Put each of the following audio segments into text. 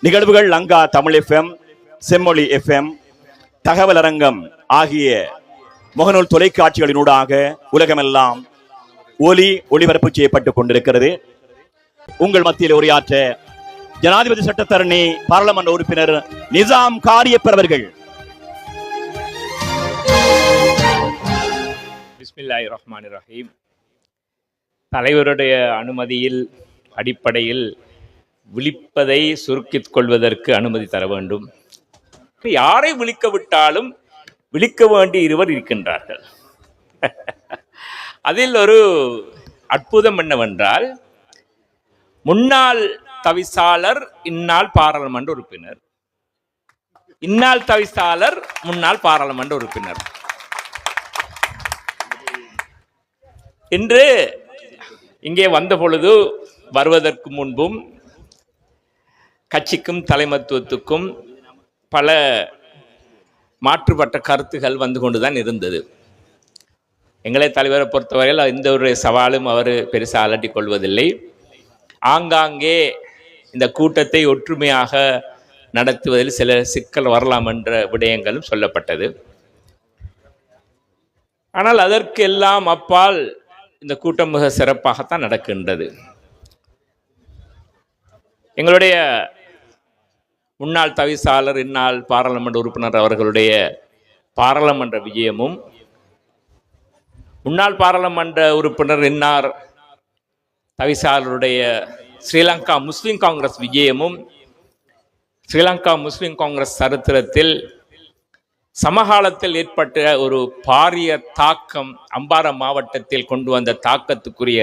நிகழ்வுகள் லங்கா தமிழ் FM, செம்மொழி FM, தகவல் அரங்கம் ஆகிய முகநூல் தொலைக்காட்சிகளினூடாக உலகமெல்லாம் ஒளிபரப்பு செய்யப்பட்டுக் கொண்டிருக்கிறது. உங்கள் மத்தியில் உரையாற்ற ஜனாதிபதி சட்டத்தரணி பாராளுமன்ற உறுப்பினர் நிசாம் காரியப்பர் அவர்கள். பிஸ்மில்லாஹிர் ரஹ்மானிர் ரஹீம். தலைவருடைய அனுமதியில் அடிப்படையில் விழிப்பதை சுருக்கிக் கொள்வதற்கு அனுமதி தர வேண்டும். யாரை விழிக்க விட்டாலும் விழிக்க வேண்டிய இருவர் இருக்கின்றார்கள். அதில் ஒரு அற்புதம் என்னவென்றால், முன்னாள் தவிசாளர் இந்நாள் பாராளுமன்ற உறுப்பினர், இந்நாள் தவிசாளர் முன்னாள் பாராளுமன்ற உறுப்பினர். இன்று இங்கே வந்த பொழுது வருவதற்கு முன்பும் கட்சிக்கும் தலைமத்துவத்துக்கும் பல மாற்றுப்பட்ட கருத்துகள் வந்து கொண்டுதான் இருந்தது. எங்களை தலைவரை பொறுத்தவரையில் எந்த ஒரு சவாலும் அவர் பெருசாக அலட்டிக் கொள்வதில்லை. ஆங்காங்கே இந்த கூட்டத்தை ஒற்றுமையாக நடத்துவதில் சில சிக்கல் வரலாம் என்ற விடயங்களும் சொல்லப்பட்டது. ஆனால் அதற்கு எல்லாம் அப்பால் இந்த கூட்டம் மிக சிறப்பாகத்தான் நடக்கின்றது. எங்களுடைய முன்னாள் தவிசாளர் இந்நாள் பாராளுமன்ற உறுப்பினர் அவர்களுடைய பாராளுமன்ற விஜயமும், முன்னாள் பாராளுமன்ற உறுப்பினர் இன்னார் தவிசாளருடைய ஸ்ரீலங்கா முஸ்லிம் காங்கிரஸ் விஜயமும், ஸ்ரீலங்கா முஸ்லிம் காங்கிரஸ் சரித்திரத்தில் சமகாலத்தில் ஏற்பட்ட ஒரு பாரிய தாக்கம், அம்பாறை மாவட்டத்தில் கொண்டு வந்த தாக்கத்துக்குரிய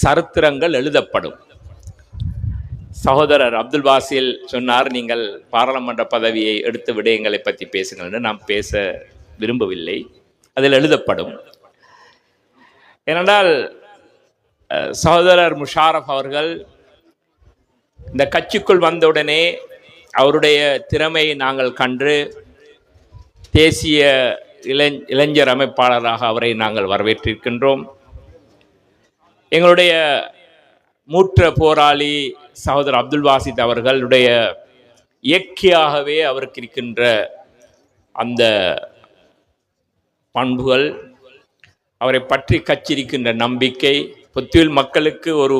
சரித்திரங்கள் எழுதப்படும். சகோதரர் அப்துல் பாசில் சொன்னார், நீங்கள் பாராளுமன்ற பதவியை எடுத்த விடயங்களை பற்றி பேசுங்கள் என்று. நாம் பேச விரும்பவில்லை, அதில் எழுதப்படும். ஏனென்றால் சகோதரர் முஷாரஃப் அவர்கள் இந்த கட்சிக்குள் வந்தவுடனே அவருடைய திறமையை நாங்கள் கண்டு தேசிய இளைஞர் அமைப்பாளராக அவரை நாங்கள் வரவேற்றிருக்கின்றோம். எங்களுடைய மூற்ற போராளி சகோதரர் அப்துல் வாசித் அவர்களுடைய இயற்கையாகவே அவருக்கு இருக்கின்ற அந்த பண்புகள், அவரை பற்றி கட்சியிருக்கின்ற நம்பிக்கை, பொத்துவில் மக்களுக்கு ஒரு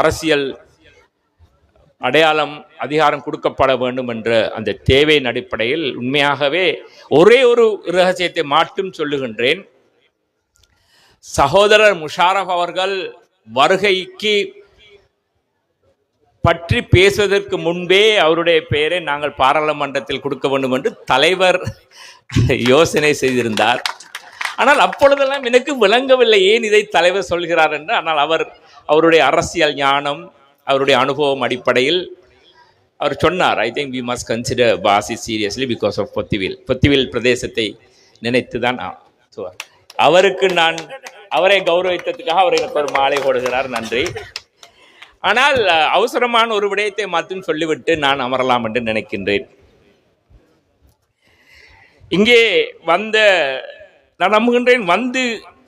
அரசியல் அடையாளம், அதிகாரம் கொடுக்கப்பட வேண்டும் என்ற அந்த தேவையின் அடிப்படையில் உண்மையாகவே ஒரே ஒரு இரகசியத்தை மட்டும் சொல்லுகின்றேன். சகோதரர் முஷாரஃப் அவர்கள் வருகைக்கு பற்றி பேசுவதற்கு முன்பே அவருடைய பெயரை நாங்கள் பாராளுமன்றத்தில் கொடுக்க வேண்டும் என்று தலைவர் யோசனை செய்திருந்தார். ஆனால் அப்பொழுதெல்லாம் எனக்கு விளங்கவில்லை ஏன் இதை தலைவர் சொல்கிறார் என்று. ஆனால் அவருடைய அரசியல் ஞானம், அவருடைய அனுபவம் அடிப்படையில் அவர் சொன்னார், I think we must consider பாசி சீரியஸ்லி பிகாஸ் ஆஃப் பொத்திவில் பிரதேசத்தை நினைத்து தான். அவருக்கு நான் அவரை கௌரவித்ததுக்காக அவர் எனக்கு ஒரு மாலை போடுகிறார், நன்றி. ஆனால் அவசரமான ஒரு விடயத்தை மட்டும் சொல்லிவிட்டு நான் அமரலாம் என்று நினைக்கின்றேன். இங்கே நான் நம்புகின்றேன்,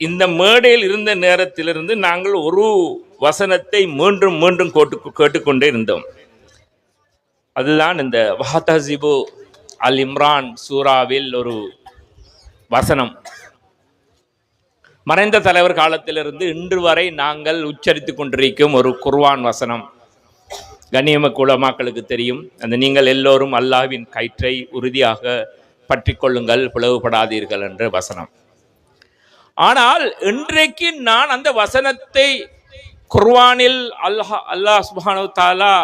இந்த மேடையில் இருந்த நேரத்திலிருந்து நாங்கள் ஒரு வசனத்தை மீண்டும் மீண்டும் கேட்டுக்கொண்டே இருந்தோம். அதுதான் இந்த வஹதஹிபு அல் இம்ரான் சூராவில் ஒரு வசனம். மறைந்த தலைவர் காலத்திலிருந்து இன்று வரை நாங்கள் உச்சரித்து கொண்டிருக்கும் ஒரு குர்ஆன் வசனம். கண்ணியமிக்க உலமாக்களுக்கு தெரியும், அந்த நீங்கள் எல்லோரும் அல்லாஹ்வின் கயிற்றை உறுதியாக பற்றி கொள்ளுங்கள், பிளவுபடாதீர்கள் என்ற வசனம். ஆனால் இன்றைக்கு நான் அந்த வசனத்தை குர்ஆனில் அல்லாஹ் சுப்ஹானஹு வ தஆலா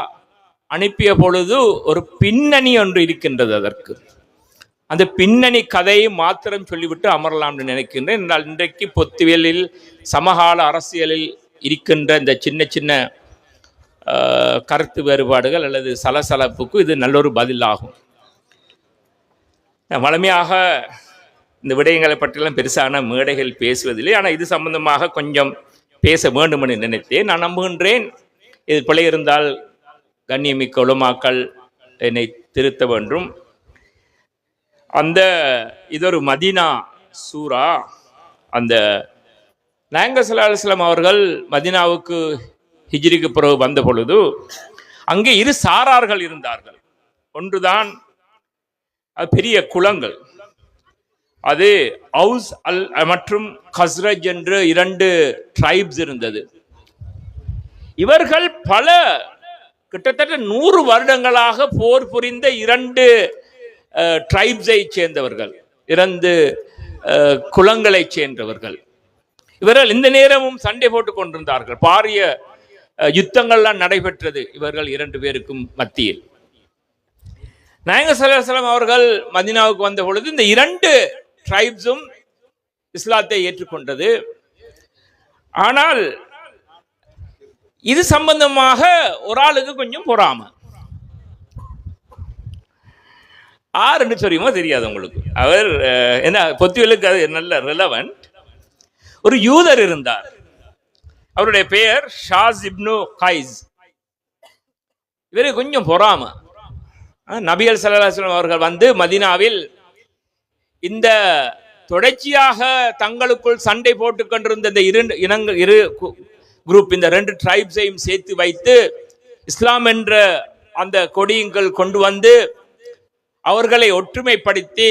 அனுப்பிய பொழுது ஒரு பின்னணி ஒன்று இருக்கின்றது. அதற்கு அந்த பின்னணி கதையை மாத்திரம் சொல்லிவிட்டு அமரலாம் என்று நினைக்கின்றேன். என்றால் இன்றைக்கு பொத்துவியலில் சமகால அரசியலில் இருக்கின்ற இந்த சின்ன சின்ன கருத்து வேறுபாடுகள் அல்லது சலசலப்புக்கு இது நல்லொரு பதிலாகும். வழமையாக இந்த விடயங்களை பற்றியெல்லாம் பெருசான மேடைகள் பேசுவதில்லை. ஆனால் இது சம்பந்தமாக கொஞ்சம் பேச வேண்டும் என்று நினைத்தேன். நான் நம்புகின்றேன், இது பிழை இருந்தால் கண்ணியமிக்க உலமாக்கள் என்னை திருத்த வேண்டும். இது ஒரு மதீனா சூரா. அந்த நாயகம் ஸல்லல்லாஹு அலைஹி வஸல்லம் அவர்கள் மதீனாவுக்கு ஹிஜ்ரிக்கு பிறகு வந்த பொழுது அங்கே இரு சாரார்கள் இருந்தார்கள். ஒன்றுதான் பெரிய குளங்கள். அது அவுஸ் அல் மற்றும் கஸ்ரஜ் என்று 2 ட்ரைப்ஸ் இருந்தது. இவர்கள் பல கிட்டத்தட்ட 100 வருடங்களாக போர் புரிந்த 2 ட்ரைப்ஸை சேர்ந்தவர்கள், 2 குலங்களைச் சேர்ந்தவர்கள். இவர்கள் இந்த நேரமும் சண்டை போட்டுக் கொண்டிருந்தார்கள். பாரிய யுத்தங்கள்லாம் நடைபெற்றது இவர்கள் 2 பேருக்கும் மத்தியில். நாயகம் ஸல்லல்லாஹு அலைஹி வஸல்லம் அவர்கள் மதீனாவுக்கு வந்த பொழுது இந்த 2 ட்ரைப்ஸும் இஸ்லாத்தை ஏற்றுக்கொண்டது. ஆனால் இது சம்பந்தமாக ஒரு ஆளுக்கு கொஞ்சம் பொறாமை. ஆறுன்னு தெரியுமோ தெரியாது உங்களுக்கு. அவர் என்ன பொத்திகளுக்கு அது நல்ல ரிலவன்ட். ஒரு யூதர் இருந்தார். அவருடைய பெயர் ஷாஸ் இப்னு கைஸ். இவரு கொஞ்சம் பொறாமை. நபிகள் ஸல்லல்லாஹு அலைஹி வஸல்லம் அவர்கள் வந்து மதீனாவில் இந்த தொடர்ச்சியாக தங்களுக்குள் சண்டை போட்டுக் கொண்டிருந்த இந்த இரு குரூப், இந்த 2 ட்ரைப்ஸையும் சேர்த்து வைத்து இஸ்லாம் என்ற அந்த கொடியுங்கள் கொண்டு வந்து அவர்களை ஒற்றுமைப்படுத்தி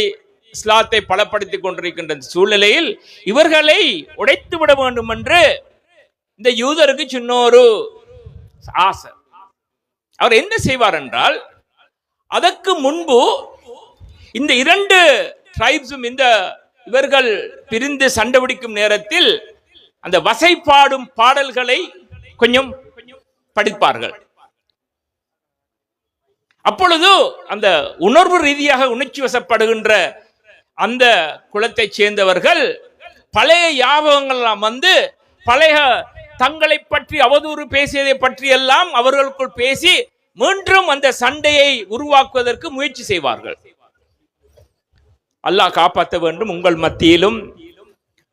இஸ்லாத்தை பலப்படுத்தி கொண்டிருக்கின்ற சூழ்நிலையில் இவர்களை உடைத்து விட வேண்டும் என்று இந்த யூதருக்கு சின்ன ஒரு ஆசை. அவர் என்ன செய்வார் என்றால், அதற்கு முன்பு இந்த 2 ட்ரைப்ஸும் இவர்கள் பிரிந்து சண்டை பிடிக்கும் நேரத்தில் அந்த வசைப்பாடும் பாடல்களை கொஞ்சம் படிப்பார்கள். அப்பொழுது அந்த உணர்வு ரீதியாக உணர்ச்சி வசப்படுகின்ற அந்த குலத்தை சேர்ந்தவர்கள் பழைய ஞாபகங்கள் எல்லாம் வந்து பழைய தங்களை பற்றி அவதூறு பேசியதை பற்றி எல்லாம் அவர்களுக்குள் பேசி மீண்டும் அந்த சண்டையை உருவாக்குவதற்கு முயற்சி செய்வார்கள். அல்லாஹ் காப்பாற்ற வேண்டும். உங்கள் மத்தியிலும்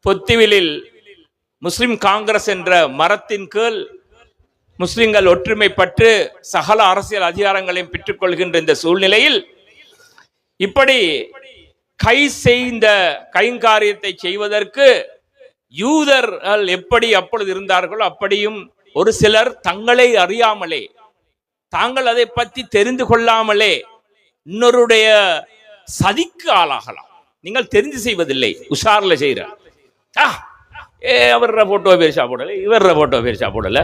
பொத்திவிலில் முஸ்லிம் காங்கிரஸ் என்ற மரத்தின் கீழ் முஸ்லிம்கள் ஒற்றுமைப்பட்டு சகல அரசியல் அதிகாரங்களையும் பெற்றுக் கொள்கின்ற இந்த சூழ்நிலையில் இப்படி செய்த கைங்காரியத்தை செய்வதற்கு யூதர்கள் எப்படி அப்பொழுது இருந்தார்களோ அப்படியும் ஒரு சிலர் தங்களை அறியாமலே, தாங்கள் அதை பற்றி தெரிந்து கொள்ளாமலே இன்னொருடைய சதிக்கு ஆளாகலாம். நீங்கள் தெரிந்து செய்வதில்லை, உஷார்ல செய்யற. அவர போட்டோ பெருசா போடல, இவர போட்டோ பெருசா போடல,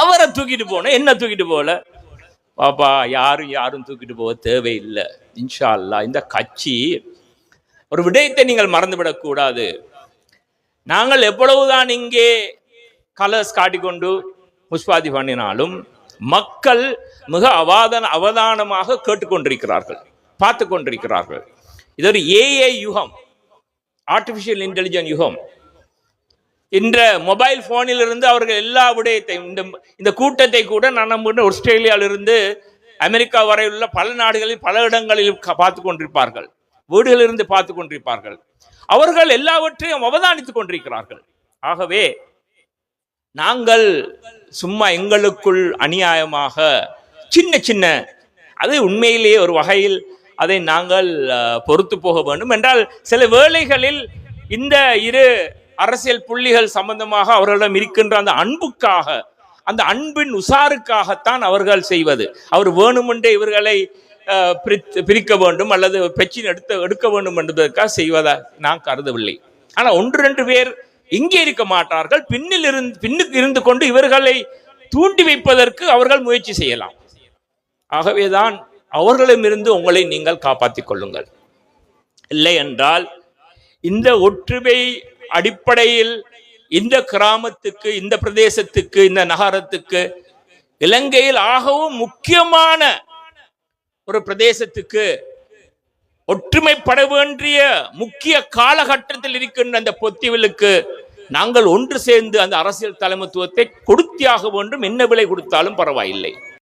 அவரை தூக்கிட்டு போன என்ன தூக்கிட்டு போகல. பாப்பா, யாரும் தூக்கிட்டு போக தேவையில்லை. இன்ஷா அல்லாஹ் இந்த கட்சி ஒரு விடயத்தை நீங்கள் மறந்துவிடக் கூடாது. நாங்கள் எவ்வளவுதான் இங்கே கலர்ஸ் காட்டிக்கொண்டு முஸ்பாதி பண்ணினாலும் மக்கள் மிக அவதானமாக கேட்டுக்கொண்டிருக்கிறார்கள், பார்த்து கொண்டிருக்கிறார்கள். இது ஒரு ஏஐ யுகம், ஆர்டிபிஷியல் இன்டெலிஜென்ஸ் யுகம். இந்த மொபைல் போனில் இருந்து அவர்கள் எல்லா விடயத்தையும் இந்த கூட்டத்தை கூட நான் நம்புகிற ஆஸ்திரேலியாவிலிருந்து அமெரிக்கா வரை உள்ள பல நாடுகளில் பல இடங்களில் பார்த்து கொண்டிருப்பார்கள், வீடுகளிலிருந்து பார்த்து கொண்டிருப்பார்கள். அவர்கள் எல்லாவற்றையும் அவதானித்துக் கொண்டிருக்கிறார்கள். ஆகவே நாங்கள் சும்மா எங்களுக்குள் அநியாயமாக சின்ன சின்ன, அது உண்மையிலேயே ஒரு வகையில் அதை நாங்கள் பொறுத்து போக வேண்டும். என்றால் சில வேளைகளில் இந்த 2 அரசியல் புள்ளிகள் சம்பந்தமாக அவர்களிடம் இருக்கின்ற அந்த அன்புக்காக, அந்த அன்பின் உசாருக்காகத்தான் அவர்கள் செய்வது. அவர் வேணுமென்றே இவர்களை பிரிக்க வேண்டும் அல்லது பிரச்சனை எடுக்க வேண்டும் என்பதற்காக செய்வதா நான் கருதவில்லை. ஆனால் 1-2 பேர் இங்கே இருக்க மாட்டார்கள், பின்னுக்கு இருந்து கொண்டு இவர்களை தூண்டி வைப்பதற்கு அவர்கள் முயற்சி செய்யலாம். ஆகவேதான் அவர்களிடமிருந்து உங்களை நீங்கள் காப்பாற்றிக் கொள்ளுங்கள். இல்லை என்றால் இந்த ஒற்றுமை அடிப்படையில் இந்த கிராமத்துக்கு, இந்த பிரதேசத்துக்கு, இந்த நகரத்துக்கு, இலங்கையில் ஆகவும் முக்கியமான ஒரு பிரதேசத்துக்கு ஒற்றுமைப்பட வேண்டிய முக்கிய காலகட்டத்தில் இருக்கின்ற அந்த பொத்திவிலுக்கு நாங்கள் ஒன்று சேர்ந்து அந்த அரசியல் தலைமைத்துவத்தை கொடுத்தியாக வேண்டும். என்ன விலை கொடுத்தாலும் பரவாயில்லை.